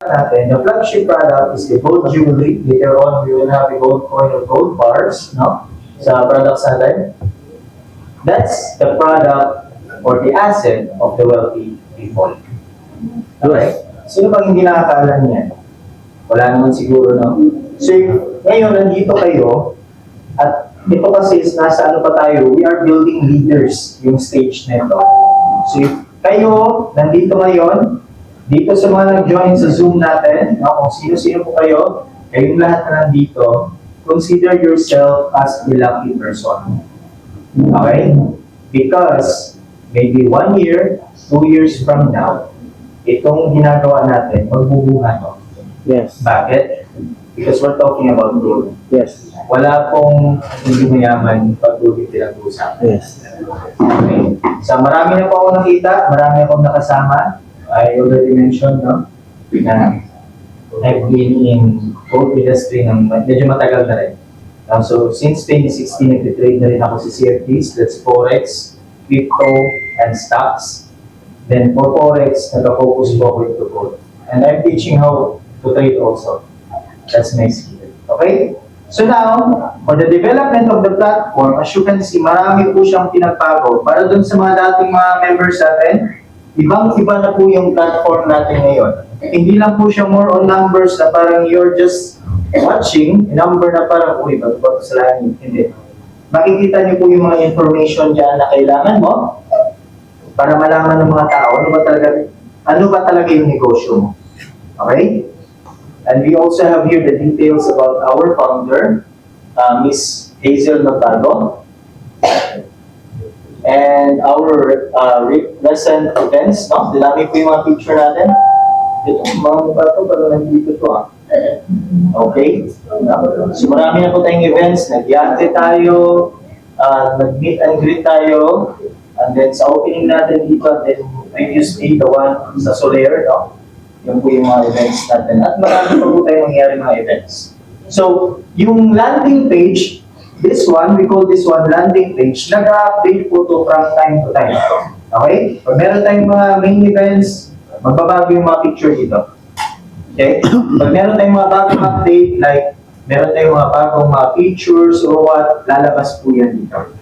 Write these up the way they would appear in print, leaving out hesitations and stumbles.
product natin, the flagship product is the gold jewelry. Later on, we will have the gold coin or gold bars, no? Sa products natin. That's the product or the asset of the wealthy people. Okay? Sino bang hindi nakakaalam niyan? Wala naman siguro, no? So, ngayon, nandito kayo, at ito kasi is nasa ano pa tayo, we are building leaders yung stage nito. So, kayo, nandito ngayon, dito sa mga nag-join sa Zoom natin, no, kung sino-sino po kayo, kayong lahat na nandito, consider yourself as a lucky person. Okay? Because maybe 1 year, 2 years from now, itong ginagawa natin, magbubunga to. Yes. Bakit? Because we're talking about growth. Yes. Wala pong hindi mayaman pag growth yung pinag-uusapan. Yes. Okay? So marami na po ako nakita, marami akong nakasama. I already mentioned, no? Na I've been in growth industry ng medyo matagal na rin. So since 2016, nag-trade na rin ako sa CFDs, that's Forex, crypto, and stocks. Then for Forex, nag-focus po ako into gold. And I'm teaching how to trade also. That's my skill. Okay? So now, for the development of the platform, as you can see, marami po siyang pinagbago. Para dun sa mga dating mga members natin, ibang-iba na po yung platform natin ngayon. Hindi lang po siya more on numbers na parang you're just watching, number na parang, uy, ba't ba ito sa langit? Hindi. Makikita niyo po yung mga information dyan na kailangan mo para malaman ng mga tao ano ba talaga yung negosyo mo. Okay? And we also have here the details about our founder, Miss Hazel Montalvo, and our recent events, no? Dami po yung mga picture natin. Ito, mga mukha to, pero nandito to, ah. Okay? So marami na po tayong events, nag-yate tayo, nag-meet and greet tayo, and then sa opening natin dito, and then previously, the one sa Soler, no? Yung po yung mga events natin. At marami pa po tayong nangyari mga events. So, yung landing page, this one, we call this one landing page, nag-update po to from time to time. Okay? Pag meron tayong mga main events, magbabago yung mga picture dito. Okay? Pag meron tayong mga bagong update, like meron tayong mga bagong mga features or what, lalabas po yan dito.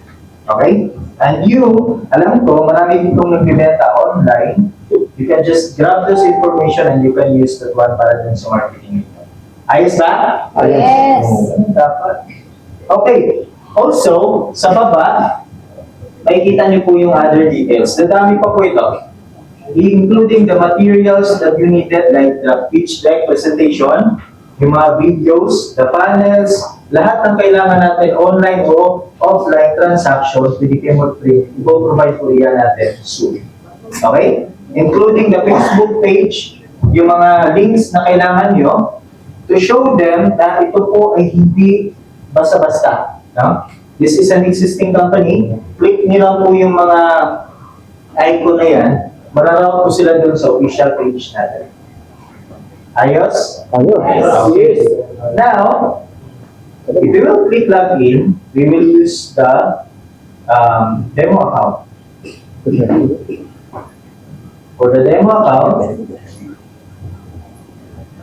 Okay? And you, alam ko, marami ditong nagbibenta online. You can just grab this information and you can use that one para dun sa marketing nito. Ayos ba? Yes. Dapat. Okay. Also, sa baba, makikita niyo po yung other details. Dadami pa po ito. Including the materials that you needed, like the pitch deck presentation, yung mga videos, the panels, lahat ng kailangan natin, online o offline transactions, with the Kmart Print, i-provide po yan natin soon. Okay? Including the Facebook page, yung mga links na kailangan nyo, to show them na ito po ay hindi basta-basta. No? This is an existing company. Click nyo lang po yung mga icon na yan, mararoute po sila dun sa official page natin. Ayos? Ayos. Yes. Now, if we will click login, we will use the demo account. For the demo account,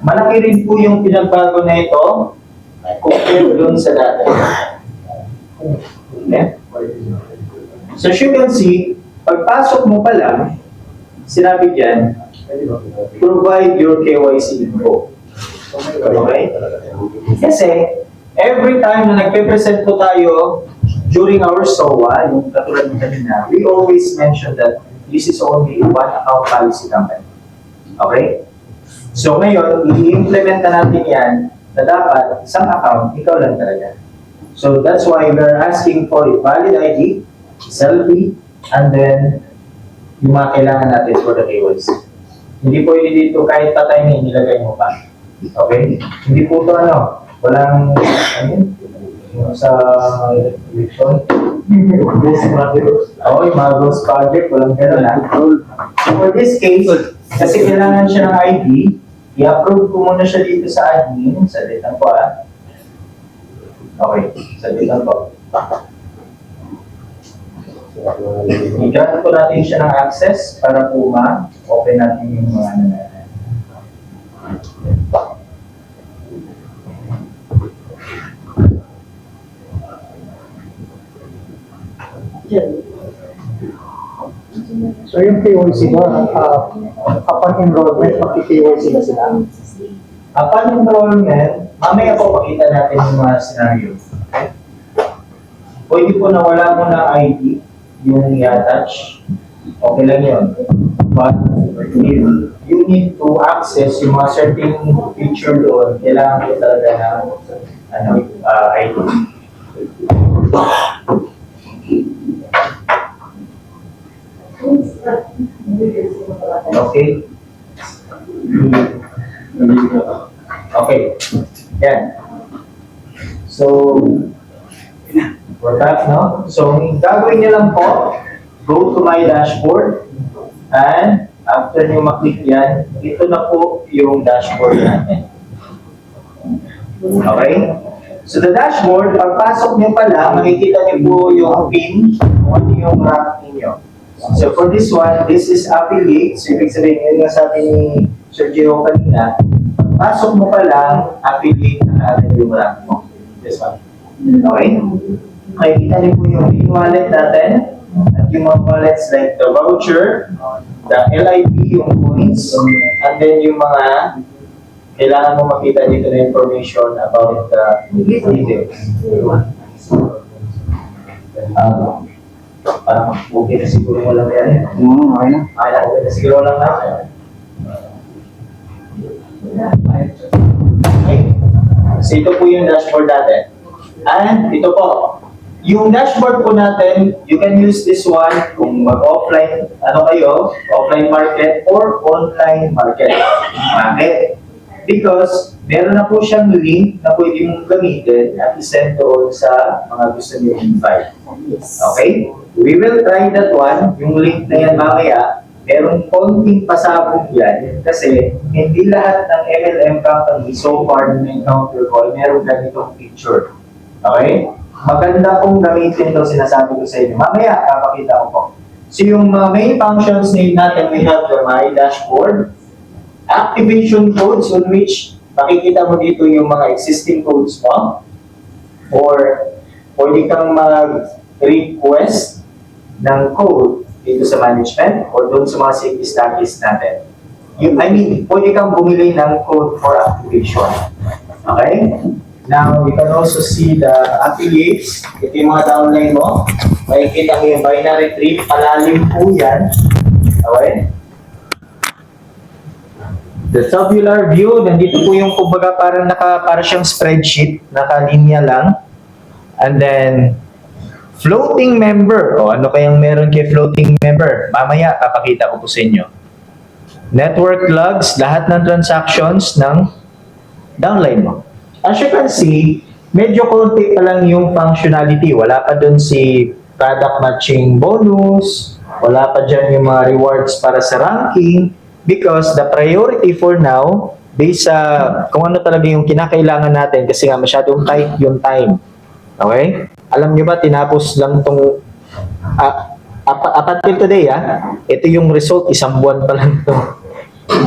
malaki rin po yung pinagbago na ito compared dun sa dati. Okay? So as you can see, pagpasok mo pa lang, sinabi dyan, provide your KYC info. Okay? Kasi, every time na nagpe-present po tayo during our SOA, yung katulad ng kanina, we always mention that this is only one account policy company. Okay? So ngayon, i-implement na natin yan na dapat isang account, ikaw lang talaga. So that's why we're asking for a valid ID, selfie, and then yung mga kailangan natin for the KYC. Hindi po yun dito kahit patay na nilagay mo pa. Okay? Hindi po ito walang, sa election. Oo, yung mga ghost project, walang gano'n lang. For this case, kasi kailangan siya ng ID, i-approve ko muna siya dito sa admin, sabitan ko Okay, sabitan ko. I-grant ko natin siya ng access para po ma-open natin yung mga So yung KYC ba, upon enrollment, magki-KYC na sila? Upon enrollment, mamaya po pakita natin yung mga scenario. Pwede po na wala mo na ID, yung i-attach. Okay lang yun. But if you need to access yung mga certain feature doon, kailangan ko talaga ng ID. Okay? Okay. Yan. So, we're back, no? So, gagawin niyo lang po, go to my dashboard, and after nyo maklik yan, ito na po yung dashboard natin. Okay? So, the dashboard, pagpasok nyo pa lang, makikita nyo po yung PIN, kung ano yung rank ninyo. So, for this one, this is affiliate. So, ibig sabihin, yun yung sabi ni Sir Gio kanina, pasok mo pa lang, affiliate na natin yung rank mo. This one. Okay? Makikita niyo po yung PIN wallet natin, at yung mga wallets like the voucher, the LIP, yung points, and then yung mga kailangan mo makita dito na information about the details. Parang okay na siguro mo lang yan. Okay na. Okay na siguro lang na. Okay. So ito po yung dashboard natin. And ito po, yung dashboard po natin, you can use this one kung mag-offline, offline market or online market. Bakit? Because meron na po siyang link na pwede mong gamitin at isend doon sa mga gusto niyo invite. Okay? We will try that one. Yung link na yan mamaya, merong konting pasabog yan kasi hindi lahat ng MLM company so far na encounter ko ay merong ganitong feature. Okay? Maganda pong gamitin ito, sinasabi ko sa inyo. Mamaya, papakita ko po. So yung main functions natin, we have the My Dashboard, activation codes on which makikita mo dito yung mga existing codes mo, or pwede kang mag-request ng code dito sa management or doon sa mga safety studies natin. Pwede kang bumili ng code for activation. Okay? Now, you can also see the affiliates. Ito yung mga downline mo. Makikita mo yung binary tree. Palalim po yan. Okay? The tabular view, nandito po yung kumbaga para siyang spreadsheet, nakalinya lang. And then, floating member. O, ano kayang meron kay floating member? Mamaya, papakita ko po sa inyo. Network logs, lahat ng transactions ng downline mo. As you can see, medyo konti pa lang yung functionality. Wala pa dun si product matching bonus, wala pa dyan yung mga rewards para sa ranking, because the priority for now, based sa kung ano talaga yung kinakailangan natin, kasi nga masyadong tight yung time. Okay? Alam nyo ba, tinapos lang itong, up until today, ito yung result, isang buwan pa lang ito.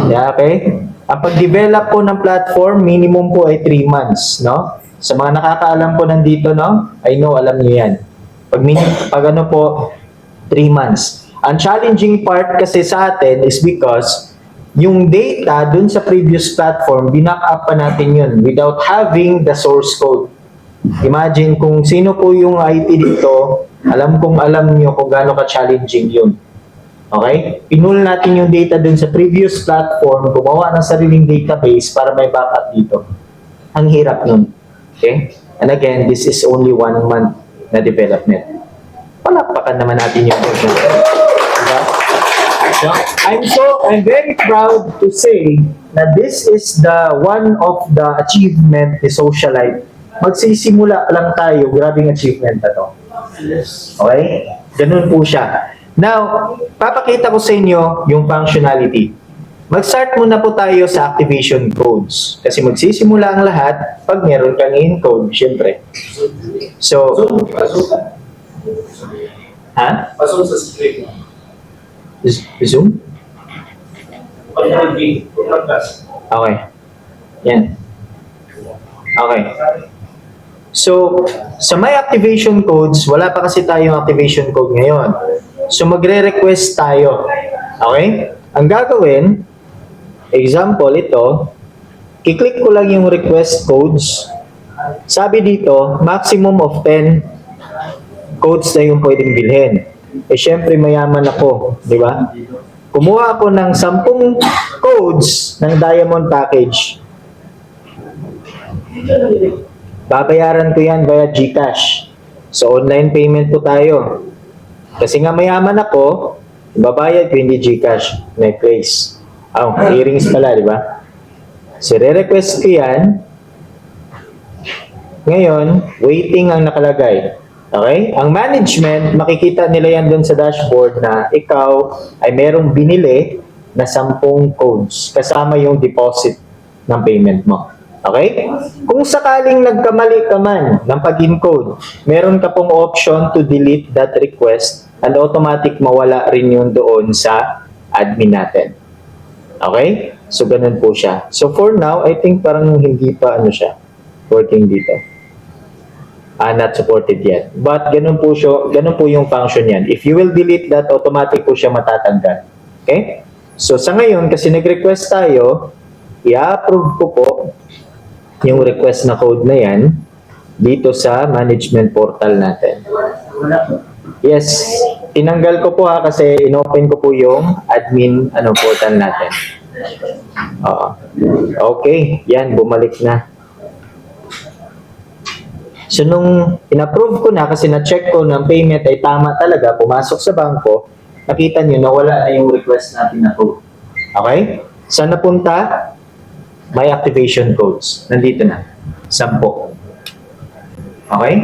Yeah, okay? Ang pag-develop po ng platform, minimum po ay 3 months, no? Sa mga nakakaalam po nandito, no? I know, alam niyo yan. Pag ano po, 3 months. Ang challenging part kasi sa atin is because yung data dun sa previous platform, binack up pa natin yun without having the source code. Imagine kung sino po yung IT dito, alam niyo kung gaano ka-challenging yun. Okay? Pinul natin yung data dun sa previous platform, gumawa ng sariling database para may backup dito. Ang hirap nun. Okay? And again, this is only 1 month na development. Palakpakan naman natin yung version. Diba? So, I'm very proud to say na this is the one of the achievement ni Socialite. Magsisimula lang tayo, grabing achievement na to. Okay? Ganun po siya. Now, papakita ko sa inyo yung functionality. Mag-start muna po tayo sa activation codes. Kasi magsisimula ang lahat pag meron kang encode, syempre. So, Pasok sa screen mo. Zoom? Pag-navigate, pag-navigate. Okay. Yan. Okay. So, sa my activation codes, wala pa kasi tayong activation code ngayon. So, magre-request tayo. Okay? Ang gagawin, example ito, i-click ko lang yung request codes. Sabi dito, maximum of 10 codes na yung pwedeng bilhin. Eh, syempre, mayaman ako. Di ba? Kumuha ako ng 10 codes ng Diamond Package. Babayaran ko yan via GCash. So, online payment po tayo. Kasi nga mayaman ako, babayad ko hindi GCash. Necklace. Earrings pala, di ba? So, re-request ko yan. Ngayon, waiting ang nakalagay. Okay? Ang management, makikita nila yan doon sa dashboard na ikaw ay merong binili na 10 codes kasama yung deposit ng payment mo. Okay? Kung sakaling nagkamali ka man ng pag-encode, meron ka pong option to delete that request and automatic mawala rin yun doon sa admin natin. Okay? So, ganun po siya. So, for now, I think parang hindi pa siya working dito. Not supported yet. But ganun po yung function yan. If you will delete that, automatic po siya matatanggal. Okay? So, sa ngayon, kasi nag-request tayo, i-approve ko po yung request na code na yan dito sa management portal natin. Yes, tinanggal ko po kasi inopen ko po yung admin portal natin. Okay, yan, bumalik na. So, nung in-approve ko na kasi na-check ko ng payment ay tama talaga, pumasok sa bangko, nakita nyo na wala na yung request natin na code. Okay? Saan napunta? My activation codes. Nandito na. 10. Okay?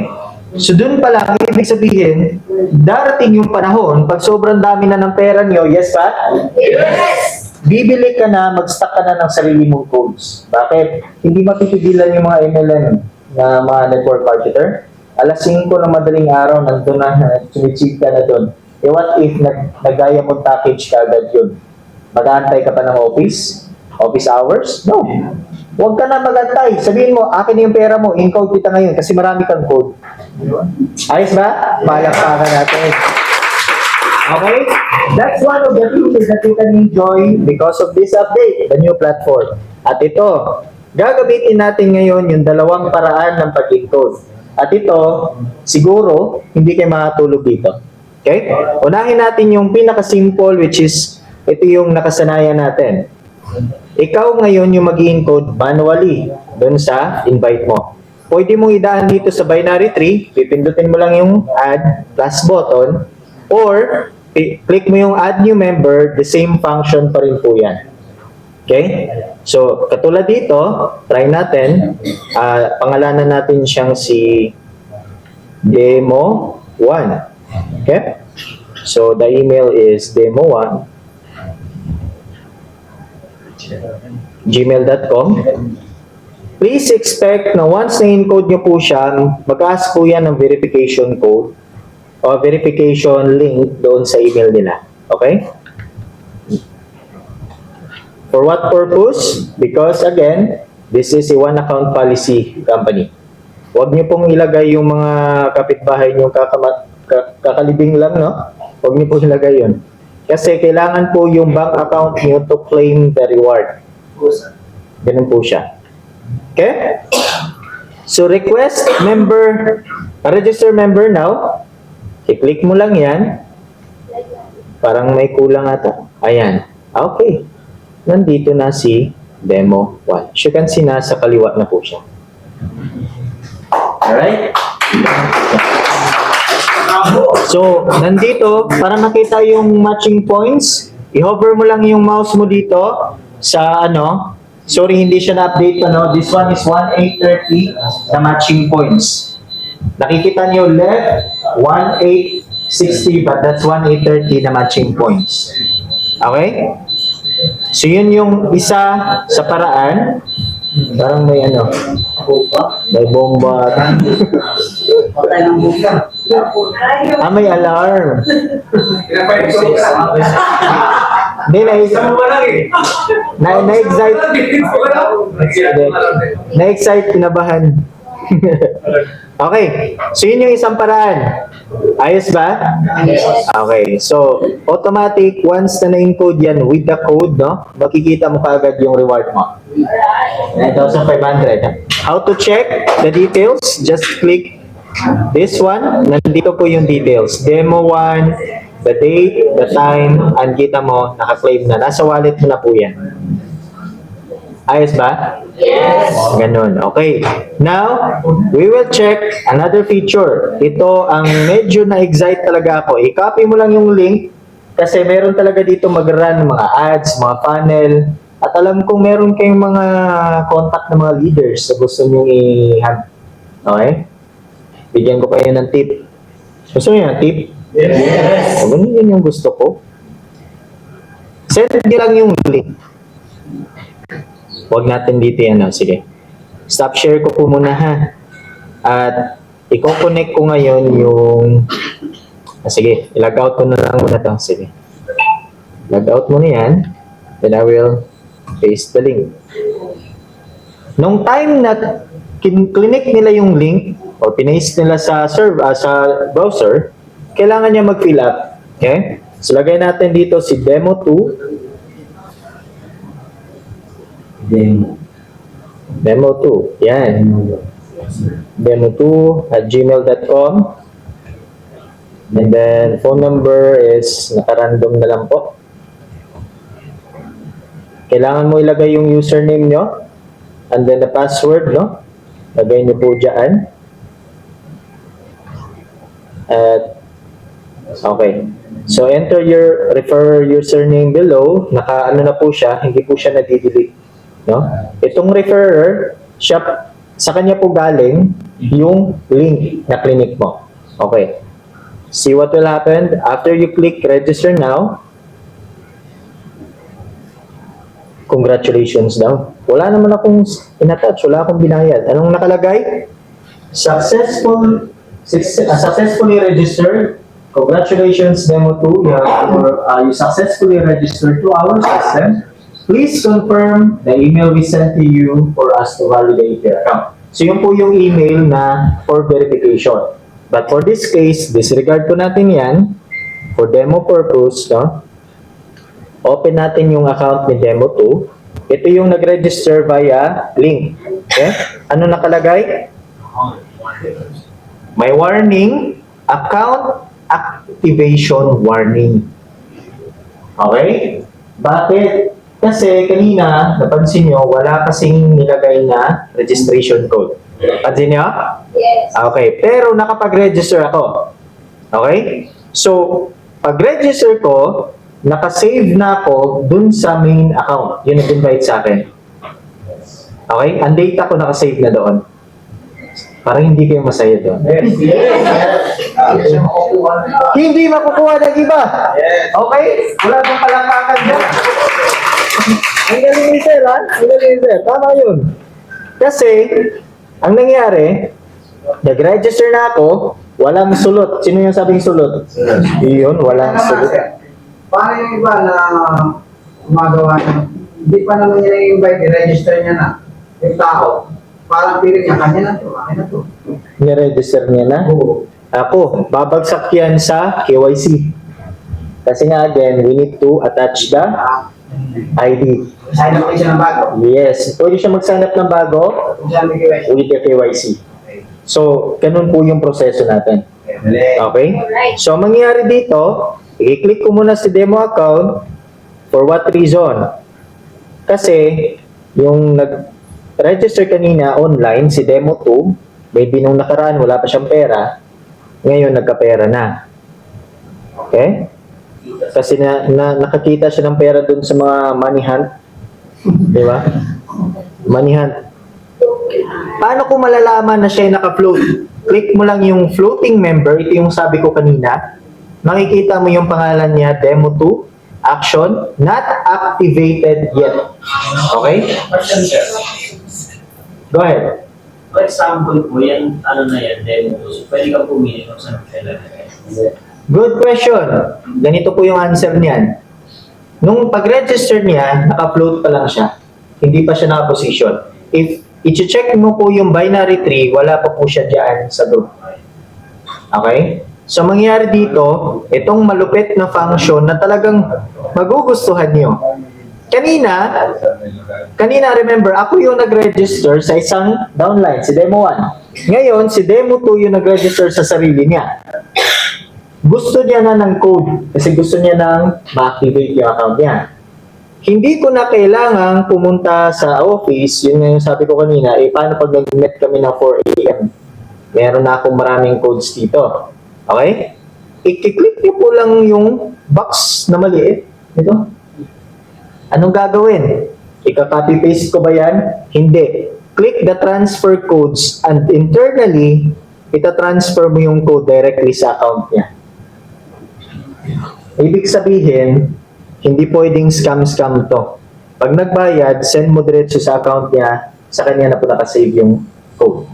So, dun pa lang, ibig sabihin, darating yung panahon, pag sobrang dami na ng pera nyo, yes ba? Yes! Bibili ka na, mag-stock ka na ng sarili mong codes. Bakit? Hindi mapipigilan yung mga MLM na mga network marketer. Alas 5 ng madaling araw, nandun na, sumichip ka na doon. Eh what if nagaya mo package ka agad yun? Mag-aantay ka pa ng office? Office hours? No. Huwag ka na mag-antay. Sabihin mo, akin yung pera mo, in-code kita ngayon kasi marami kang code. Ayos ba? Palakpakan natin. Okay? That's one of the features that you can enjoy because of this update, the new platform. At ito, gagamitin natin ngayon yung dalawang paraan ng pag-encode. At ito, siguro, hindi kayo makatulog dito. Okay? Unahin natin yung pinaka-simple which is, ito yung nakasanayan natin. Ikaw ngayon yung mag-encode manually doon sa invite mo. Pwede mong idaan dito sa binary tree, pipindutin mo lang yung add plus button, or click mo yung add new member, the same function pa rin po yan. Okay? So, katulad dito, try natin, pangalanan natin siyang si Demo1. Okay? So, the email is demo1 gmail.com. Please expect na once na-encode nyo po siya, mag-ask po yan ng verification code o verification link doon sa email nila. Okay? For what purpose? Because again, this is a one account policy company. Huwag nyo pong ilagay yung mga kapitbahay nyo kakalibing lang, no? Huwag nyo pong ilagay yun. Kasi kailangan po yung bank account nyo to claim the reward. Ganun po siya. Okay? So, request member, register member now. I-click mo lang yan. Parang may kulang ata. Ayan. Okay. Nandito na si Demo 1. As you can see, nasa kaliwa na po siya. Alright? So, nandito, para makita yung matching points, i-hover mo lang yung mouse mo dito sa sorry, hindi siya na-update this one is 1830 na matching points. Nakikita niyo left, 1860, but that's 1830 na matching points. Okay? So, yun yung isa sa paraan. Parang may may bomba. May alarm. Hindi, Isang mo lang eh. na-excite. Hindi. Na-excite, kinabahan. Okay, so yun yung isang paraan. Ayos ba? Okay, so automatic, once na na-encode yan with the code, no, makikita mo kaagad yung reward mo. 9,500. How to check the details? Just click this one. Nandito po yung details. Demo 1, the date, the time, and kita mo, naka-claim na. Nasa wallet mo na po yan. Ayos ba? Yes. Ganun. Okay. Now, we will check another feature. Ito ang medyo na-excite talaga ako. I-copy mo lang yung link kasi meron talaga dito mag-run mga ads, mga funnel. At alam kong meron kayong mga contact ng mga leaders na gusto nyo i-have. Okay? Bigyan ko kayo ng tip. Gusto nyo ng tip? Yes. Ganun yun yung gusto ko. Send nyo lang yung link. Huwag natin dito yan. Sige. Stop share ko po muna ha. At i-connect ko ngayon yung... sige, i-log out ko na lang muna ito. Sige. Log out mo na yan. Then I will paste the link. Nung time na clinic nila yung link or pinaste nila sa browser, kailangan niya mag-fill up. Okay? So lagay natin dito si demo 2. Demo 2. Yan. Demo2 at gmail.com. And then, phone number is naka-random na lang po. Kailangan mo ilagay yung username nyo. And then the password, no? Lagay nyo po dyan. At, okay. So, enter your refer username below. Naka-ano na po siya. Hindi po siya nadidelete. No? Itong referrer, siya, sa kanya po galing yung link na clinic mo. Okay. See what will happen after you click register now. Congratulations daw. Wala naman akong in-attach, wala akong binayad. Anong nakalagay? Successfully registered. Congratulations, Demo 2. You successfully registered to our system. Please confirm the email we sent to you for us to validate your account. So yun po yung email na for verification. But for this case, disregard po natin yan for demo purpose. No? Open natin yung account ni Demo 2. Ito yung nag-register via link. Okay? Ano nakalagay? May warning, account activation warning. Okay? Bakit? Kasi kanina, napansin nyo, wala kasing nilagay na registration code. Pansin nyo? Yes. Okay, pero nakapag-register ako. Okay? So, pag-register ko, nakasave na ako dun sa main account. Yun nag-invite sa akin. Okay? Ang data ko nakasave na doon. Parang hindi kayo masaya doon. Hindi makukuha ng iba. Okay? Wala bang palakpakan dyan? Ang galing ni Sir, ha? Ang galing ni Sir. Tama yun. Kasi, ang nangyari, nag-register na ako, walang sulot. Sino yung sabing sulot? Yun, walang sulot. Paano yung iba na gumagawa niya? Hindi pa naman niya na-invite, i-register niya na. Yung tao, parang piling niya, kanya na to, akin na to. Niregister niya na? Oo. Ako, babagsak yan sa KYC. Kasi nga again, we need to attach the ID. Sign up siya ng bago. Yes, pwede siya mag-sign up ng bago Kung siya may kiwes. with the KYC. So, ganun po yung proseso natin. Okay? So, ang mangyayari dito, i-click ko muna si demo account. For what reason? Kasi, yung nag-register kanina online, si demo 2, maybe nung nakaraan, wala pa siyang pera, ngayon nagka-pera na. Okay? Kasi nakakita siya ng pera dun sa mga money hunt. Di ba? Money hunt. Paano ko malalaman na siya naka-float? Click mo lang yung floating member. Ito yung sabi ko kanina. Makikita mo yung pangalan niya, Demo 2, Action, not activated yet. Okay? Question, sir. Go ahead. For example po, yan, ano na yan, demo. So, pwede kang pumili kung saan kailan. Good question. Ganito po yung answer niyan. Nung pag-register niya, naka-float pa lang siya. Hindi pa siya naka-position. If i-check mo po yung binary tree, wala pa po siya dyan sa group. Okay? So, mangyari dito, itong malupit na function na talagang magugustuhan nyo. Kanina, remember, ako yung nag-register sa isang downline, si Demo 1. Ngayon, si Demo 2 yung nag-register sa sarili niya. Gusto niya na ng code kasi gusto niya nang ma-activate yung account niya. Hindi ko na kailangang pumunta sa office, yun nga yung sabi ko kanina, paano pag nag-met kami ng 4 a.m. Meron na akong maraming codes dito. Okay? I-click niyo po lang yung box na maliit. Ito. Anong gagawin? Ika-copy-paste ko ba yan? Hindi. Click the transfer codes and internally, ita-transfer mo yung code directly sa account niya. Ibig sabihin, hindi pwedeng scam-scam to. Pag nagbayad, send mo diretso sa account niya, sa kanya na po nakasave yung code.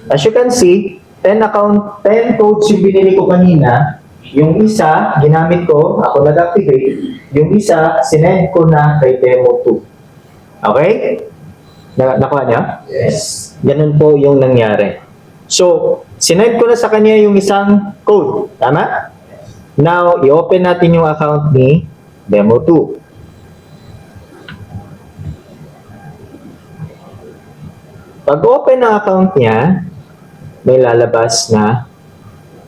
As you can see, 10 codes yung binili ko kanina. Yung isa, ginamit ko, ako nag-activate. Yung isa, sinend ko na kay Demo 2. Okay? Nakuha niya? Yes. Ganun po yung nangyari. So, sinend ko na sa kanya yung isang code. Tama? Now, i-open natin yung account ni Demo 2. Pag open ng account niya, may lalabas na,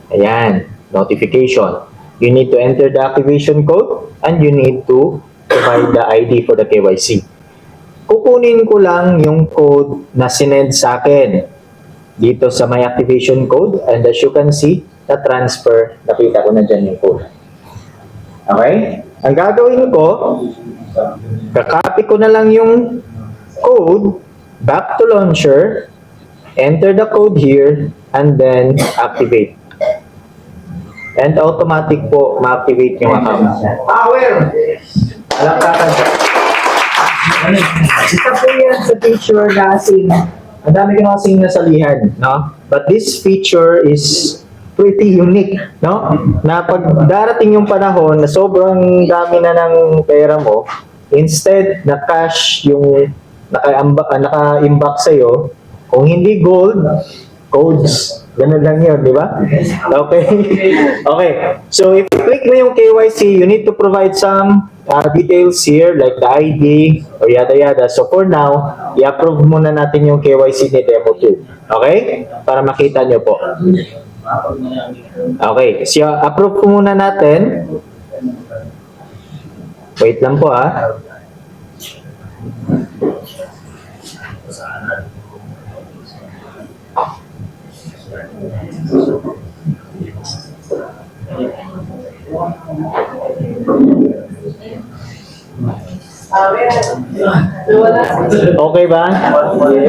ayan, notification. You need to enter the activation code and you need to provide the ID for the KYC. Kukunin ko lang yung code na sinend sa akin dito sa my activation code, and as you can see, na transfer, nakita ko na dyan yung code. Okay? Ang gagawin ko, kakopy ko na lang yung code, back to launcher, enter the code here, and then activate. And automatic po, ma-activate yung account. Power! Alaktakan siya. Isa po yan sa feature na asing, ang dami ko na kasing nasalihan, no? But this feature is pretty unique, no? Na pag darating yung panahon na sobrang dami na ng pera mo, instead na cash yung naka-imbak sa'yo, kung hindi gold, codes. Ganun lang yun, di ba? Okay. Okay. So, if you click mo yung KYC, you need to provide some details here, like the ID, or yada-yada. So, for now, i-approve muna natin yung KYC ni Demo 2. Okay? Para makita nyo po. Okay. So, approve ko muna natin. Wait lang po, ha. Okay ba?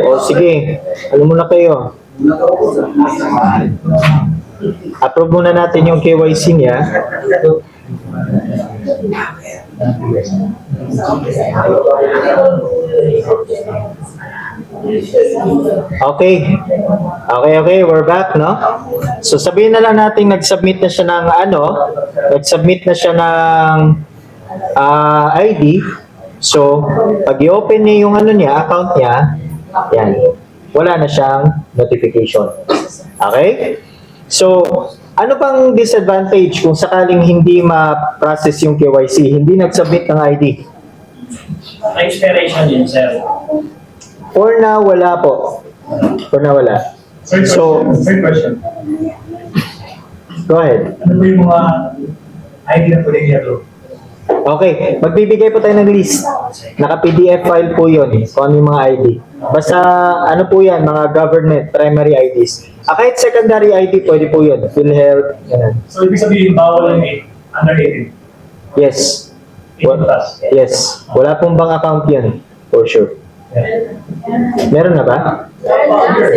O sige, ano muna kayo? Approve muna natin yung KYC niya. Okay. Okay, we're back, no? So sabihin na lang natin nag-submit na siya ng nag-submit na siya ng ID. So, pag i-open niya yung account niya, yan, wala na siyang notification. Okay? So, ano pang disadvantage kung sakaling hindi ma-process yung KYC, hindi nag-submit ng ID? Expiration din, sir. For now, wala po. For now, wala. So, Third question. go ahead. Ano po yung mga ID na pwede i-upload? Okay, magbibigay po tayo ng list. Naka-PDF file po yun, kung ano yung mga ID. Basta, ano po yan, mga government primary IDs. Kahit secondary ID, pwede po yun. PhilHealth, ganun. So, ibig sabihin, bawal yung under 18. Yes. 18 plus. Yes. Wala pong bank account yun, for sure. Meron na ba?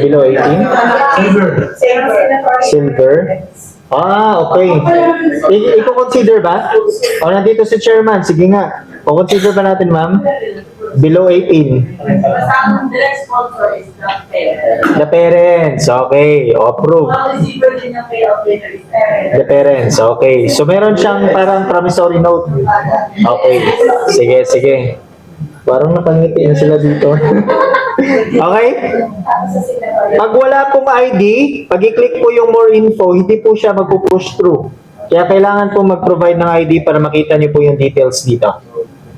Below 18? Silver? Okay. I-consider ba? O, nandito si chairman. Sige nga. O, consider ba natin, ma'am? below 18. Kasama direct sponsor is the parent. The parents, okay. O, approve. Ang receiver din ng payout later is parent. The parents, okay. So, meron siyang parang promissory note. Okay. Sige, sige. Parang napangiti na sila dito. Okay? Tapos sa signatory. Pag wala pong ID, pag i-click po yung more info, hindi po siya magpo-push through. Kaya kailangan po mag-provide ng ID para makita niyo po yung details dito.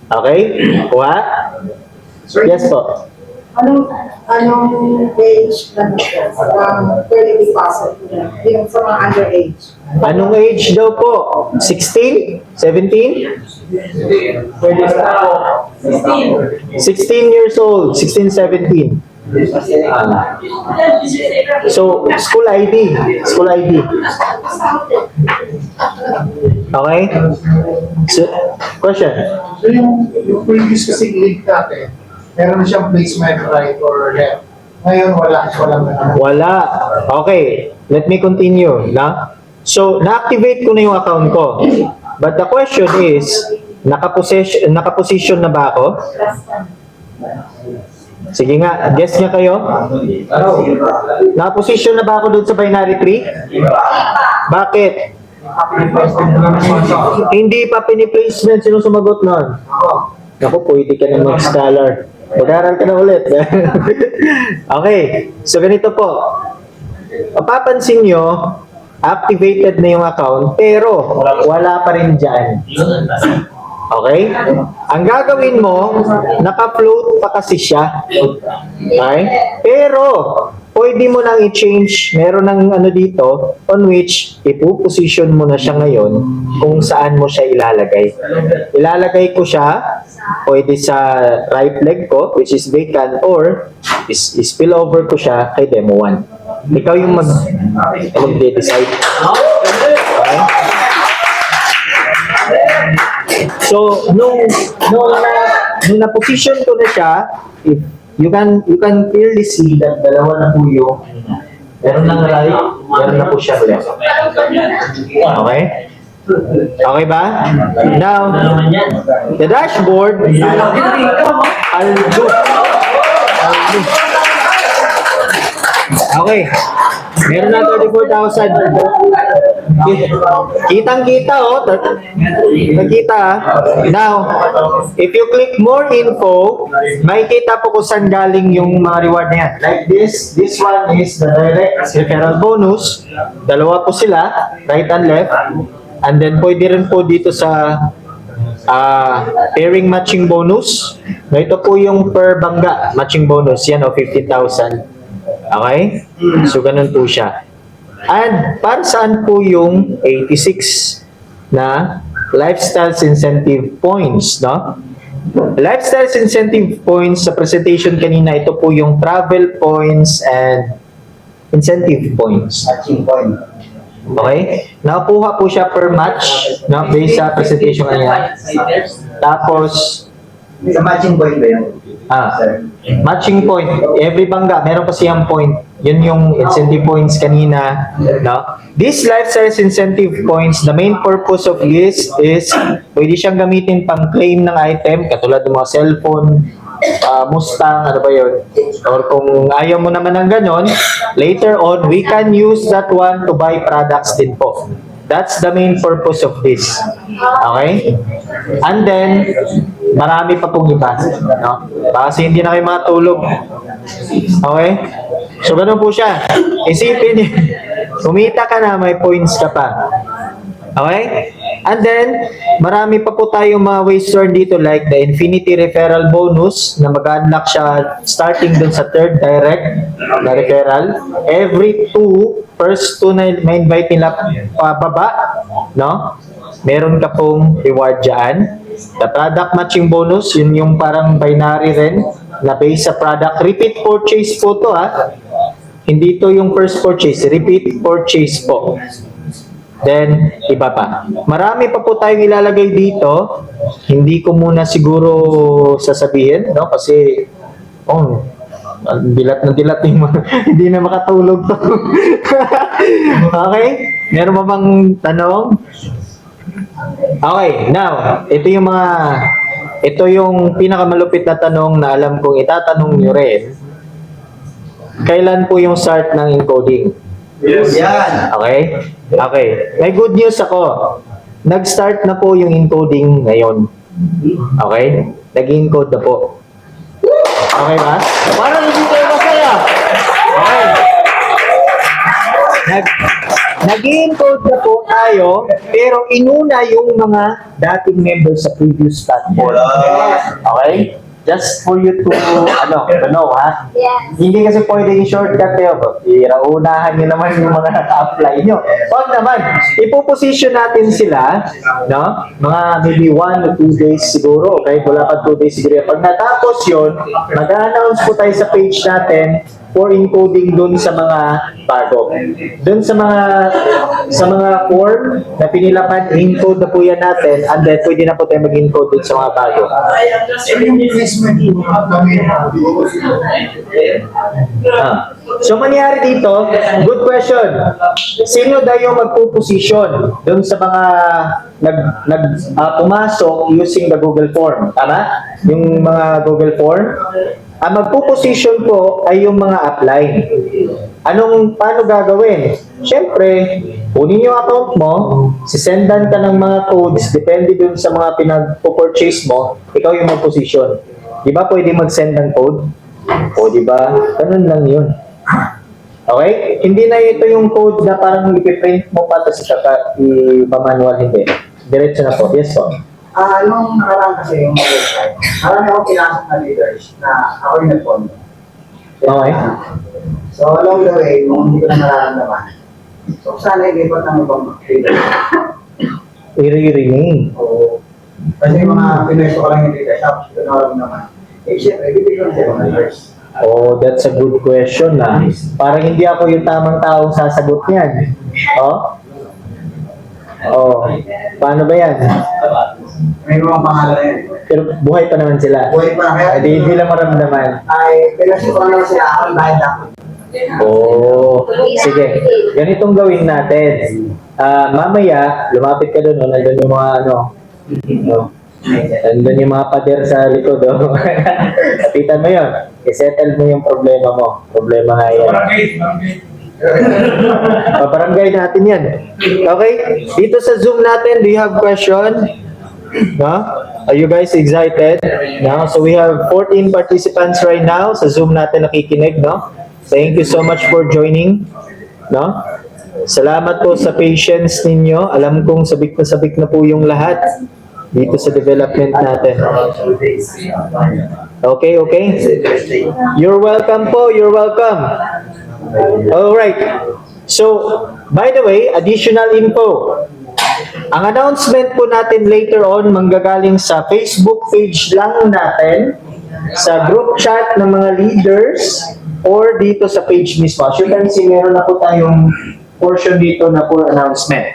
Okay? Kuha? Yes po. Anong age na pwede deposit yung sa mga underage? Anong age daw po? 16? 17? 16 years old. 16, 17. So, school ID. School ID. Okay? So, question? So yung previous kasi link natin, meron na siyang placement right or left. Ngayon walang Wala. Okay. Let me continue. Na? So, na-activate ko na yung account ko. But the question is, nakaposition na ba ako? Sige nga, guess niya kayo. Nakaposition na ba ako doon sa binary tree? Bakit? Hindi pa piniplacement. Sino sumagot nun? Naku, pwede ka na mag-scholar. Mag-aral ka na ulit. Okay. So, ganito po. Mapapansin nyo, activated na yung account, pero wala pa rin dyan. Okay? Ang gagawin mo, naka-float pa kasi siya. Okay? Pero, pwede mo nang i-change. Meron ng ano dito, on which, ipuposition mo na siya ngayon kung saan mo siya ilalagay. Ilalagay ko siya, pwede sa right leg ko, which is vacant, or spill over ko siya kay demo 1. Ikaw yung mag-decide. Okay? So, nung na-position ko na siya, if you can clearly see that dalawa na po yung meron ng right, meron na po siya left. Okay? Okay ba? Now, the dashboard, I'll do. Okay. Meron na 34,000. Kitang-kita, oh. Nakita, Now, if you click more info, makikita po kung saan galing yung mga reward na yan. Like this one is the direct referral bonus. Dalawa po sila, right and left. And then, pwede rin po dito sa pairing matching bonus. Na ito po yung per bangga matching bonus. Yan, 15,000. Okay? So, ganun po siya. And para saan po yung 86 na lifestyle incentive points, no? Lifestyle incentive points sa presentation kanina, ito po yung travel points and incentive points. Matching point. Okay? Nakuha po siya per match, no? Based sa presentation kanina. Tapos, Sa matching point ba yun? matching point. Every bangga, meron kasi yung point. Yun yung incentive points kanina. No? These lifestyle incentive points, the main purpose of this is pwede siyang gamitin pang claim ng item, katulad ng mga cellphone, Mustang, ano ba yun? Or kung ayaw mo naman ng ganon, later on, we can use that one to buy products din po. That's the main purpose of this. Okay? And then, marami pa pong iba. No? Kasi hindi na kayo matulog. Okay? So, ganun po siya. Isipin niyo, kumita ka na, may points ka pa. Okay? And then, marami pa po tayong mga ways to earn dito like the Infinity Referral Bonus na mag-unlock siya starting dun sa third direct na referral. Every first two na invite nila pababa, no? Meron ka pong reward dyan. The product matching bonus, yun yung parang binary rin na based sa product. Repeat purchase po to, ha? Hindi to yung first purchase. Repeat purchase po. Then, iba pa. Marami pa po tayong ilalagay dito. Hindi ko muna siguro sasabihin, no? Kasi, dilat na dilat yung hindi na makatulog to. Okay? Meron pa bang tanong? Okay, now, ito yung mga ito yung pinakamalupit na tanong na alam kong itatanong nyo rin. Kailan po yung start ng encoding? Yan. Okay? Okay. May good news ako. Nag-start na po yung encoding ngayon. Okay? Nag-encode na po. Okay ba? Parang hindi kayo masaya. Okay. Nag-encode na po tayo, pero inuna yung mga dating members sa previous platform. Okay? Just for you to, know, ha? Yes. Hindi kasi pwedeng shortcut kayo. Iraunahan nyo naman yung mga apply nyo. Huwag naman, ipoposition natin sila, no? Mga maybe 1 or 2 days siguro. Okay? Wala pa 2 days siguro. Pag natapos yun, mag-announce po tayo sa page natin for encoding dun sa mga bago. Dun sa mga form na pinilapan, encode na po yan natin, and then pwede na po tayo mag-encode dun sa mga bago. So yung placement po kami So, mangyari dito, good question. Sino daw yung magpuposisyon dun sa mga pumasok using the Google Form? Tama? Yung mga Google Form? Ang magpuposisyon po ay yung mga apply. Paano gagawin? Siyempre, kunin yung account mo, sisendan ka ng mga codes, depende dun sa mga pinag-purchase mo, ikaw yung mag-position. Di ba pwede mag-send ng code? O di ba? Ganun lang yun. Okay? Hindi na ito yung code na parang ipiprint mo pa tapos i-manual, hindi. Diretso na po. Yes po. Nung nakaraan kasi yung website, marami akong pinasok na leaders na ako yung nag-follow. Okay. So along the way, kung hindi ko na nararamdaman, so sana ilipat ng ibang leaders. I-rename. So, kasi yung mga pinuesto ko lang yung leadership, so naramdaman. Eh, siyempre, bibigyan ko ng leaders. Oh, that's a good question na. Parang hindi ako yung tamang taong sasagot niyan. Oh? Oh, paano ba yan? May mga pangalan yan. Pero buhay pa naman sila. Buhay pa, kaya Hindi lang maramdaman. ay pinuesto ko naman sila ako dahil ako. Oh, sige. Ganitong gawin natin. Mamaya, lumapit ka doon, nandun yung mga nandun yung mga pader sa likod. Kapitan mo yun. I-settle mo yung problema mo. Problema nga yan. Pabarangay natin yan. Okay? Dito sa Zoom natin, do you have question? No? Are you guys excited? No? So we have 14 participants right now sa Zoom natin nakikinig, no? Thank you so much for joining. No? Salamat po sa patience ninyo. Alam kong sabik na po yung lahat dito sa development natin. Okay, okay? You're welcome po, you're welcome. Alright. So, by the way, additional info. Ang announcement po natin later on manggagaling sa Facebook page lang natin, sa group chat ng mga leaders, or dito sa page mismo. As you can see, meron na po tayong portion dito na for announcement.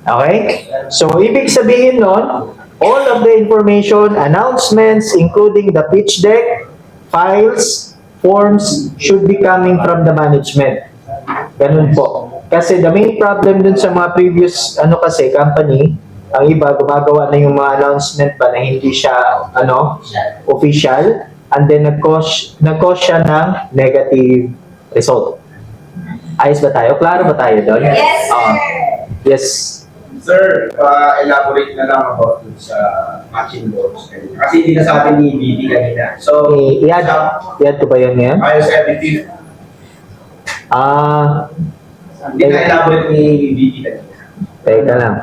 Okay? So, ibig sabihin nun, all of the information, announcements, including the pitch deck, files, forms, should be coming from the management. Ganun po. Kasi the main problem dun sa mga previous company, ang iba gumagawa na yung mga announcement pa na hindi siya official, and then nag-cause siya ng negative result. Ayos ba tayo? Klaro ba tayo doon? Yes, sir. Yes. Sir, elaborate na lang about dun sa matching balls. Kasi hindi na sa atin ni BB kanina. So, I-add ko ba yun ngayon? ayos sa editing. Hindi na elaborate ni BB kanina. Teka lang.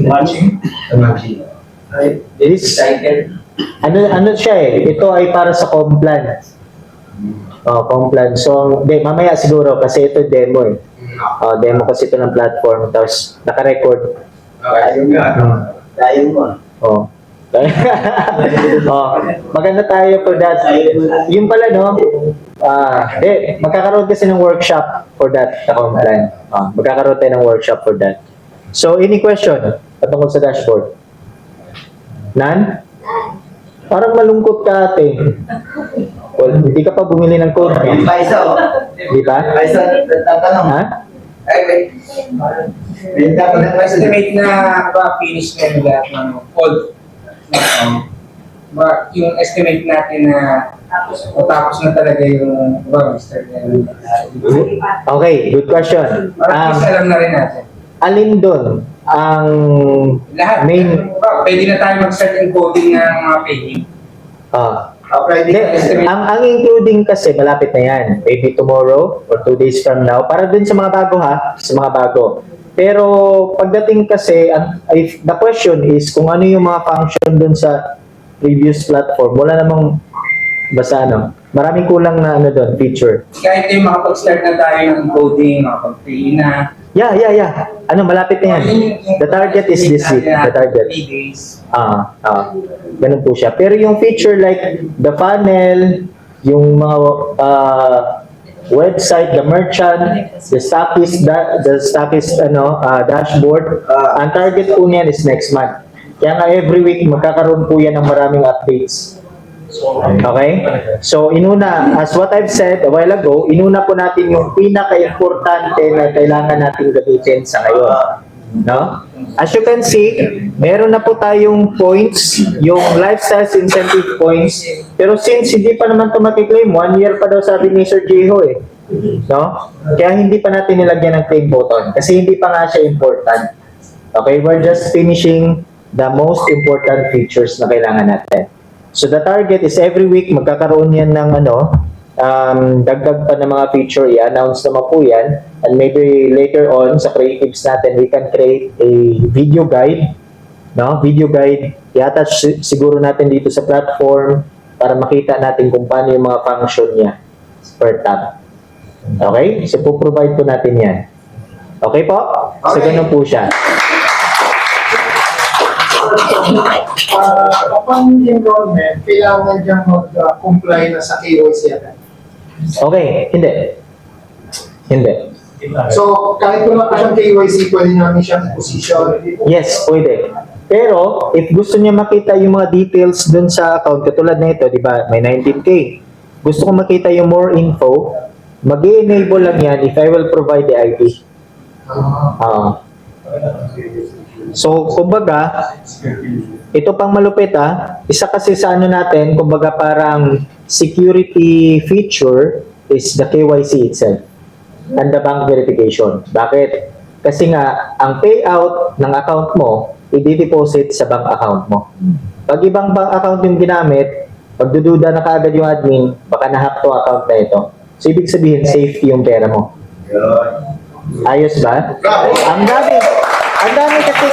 Matching? Matching. This, Excited. ano siya eh, ito ay para sa Complan. Complan. So, mamaya siguro kasi ito demo eh. Demo kasi ito ng platform, tapos naka-record. Okay, ayun nga. Dahil mo. Maganda tayo for that. Yung pala, magkakaroon kasi ng workshop for that sa Complan. Magkakaroon tayo ng workshop for that. So, any question patungkol sa dashboard? None? Parang malungkot ka ate. Well, hindi ka pa bumili ng code. Di ba isa o? Di ba? Tatanong. Ha? Ay, wait. May tatanong pa isa. Estimate na finish na nila ng code. yung estimate natin na tapos na talaga yung start na yun. Okay, good question. Para at least alam na rin natin. Alin doon ang Lahat. main... Pwede na tayo mag-start encoding ng mga payment. Pwede Hindi, ang including kasi malapit na yan. Maybe tomorrow or 2 days from now. Para dun sa mga bago sa mga bago. Pero pagdating kasi, the question is kung ano yung mga function dun sa previous platform. Wala namang, basta maraming kulang na doon, feature. Kahit yung makapag-start na tayo ng encoding, makapag-pay na. Yeah. Malapit na yan. The target is this week. The target. 3 days. Ganun po siya. Pero yung feature like the funnel, yung mga website, the merchant, the stockist dashboard, ang target po niyan is next month. Kaya nga every week magkakaroon po yan ng maraming updates. Okay? So inuna, as what I've said a while ago, inuna po natin yung pinaka-importante na kailangan natin gamitin sa ngayon. No? As you can see, meron na po tayong points, yung lifestyles incentive points. Pero since hindi pa naman ito makiklaim, 1 year pa daw sabi ni Sir Jeho eh. No? Kaya hindi pa natin nilagyan ng claim button kasi hindi pa nga siya important. Okay, we're just finishing the most important features na kailangan natin. So the target is every week magkakaroon yan ng dagdag pa ng mga feature, i-announce naman po yan. And maybe later on sa creatives natin, we can create a video guide. No? Video guide, i-attach siguro natin dito sa platform para makita natin kung paano yung mga function niya per tab. Okay? So po-provide po natin yan. Okay po? So ganun po siya. Upon enrollment, kailangan dyan mag-comply na sa KYC agad. Okay, hindi. So, kahit wala pa siyang KYC, pwede namin siyang position. Yes, pwede. Pero, if gusto niya makita yung mga details dun sa account, katulad na ito, di ba, may 19K. Gusto ko makita yung more info, mag-enable lang yan if I will provide the ID. So, kumbaga, ito pang malupit isa kasi sa natin, kumbaga parang security feature is the KYC itself and the bank verification. Bakit? Kasi nga, ang payout ng account mo, i-deposit sa bank account mo. Pag ibang bank account yung ginamit, pagdududa na kaagad yung admin, baka na-hack to account na ito. So, ibig sabihin, safety yung pera mo. Ayos ba? Ang dami kasi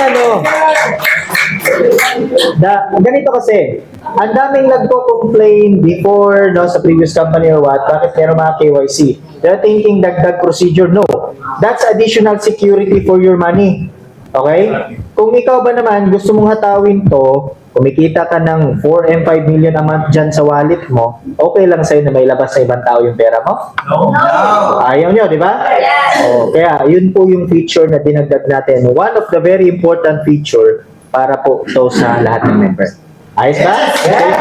ganito kasi, ang daming nagko-complain before sa previous company or what, bakit meron mga KYC? They're thinking dagdag procedure. No. That's additional security for your money. Okay? Kung ikaw ba naman gusto mong hatawin to, kumikita ka ng 4 and 5 million a month dyan sa wallet mo, okay lang sa'yo na may labas sa ibang tao yung pera mo? No. Ayaw nyo, di ba? Kaya yun po yung feature na dinagdag natin. One of the very important feature para po ito sa lahat ng members. Ayos ba? Yes!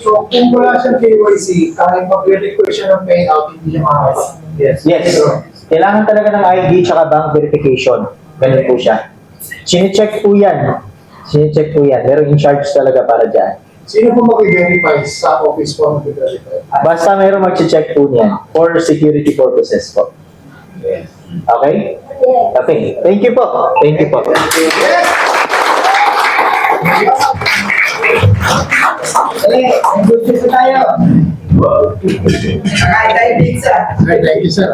So, kung wala siyang KYC, kahit mag-request siya ng payout, hindi siya makakasama. Yes. Kailangan talaga ng ID tsaka bank verification. Ganun po siya. Sine-check po yan. Pero in charge talaga para dyan. Sino po mag-verify sa office po mag-verify? Basta mayroong mag-check po niyan for security purposes po. Okay? Okay. Thank you po. Gusto tayo. Kakain tayo pizza. Thank you, sir.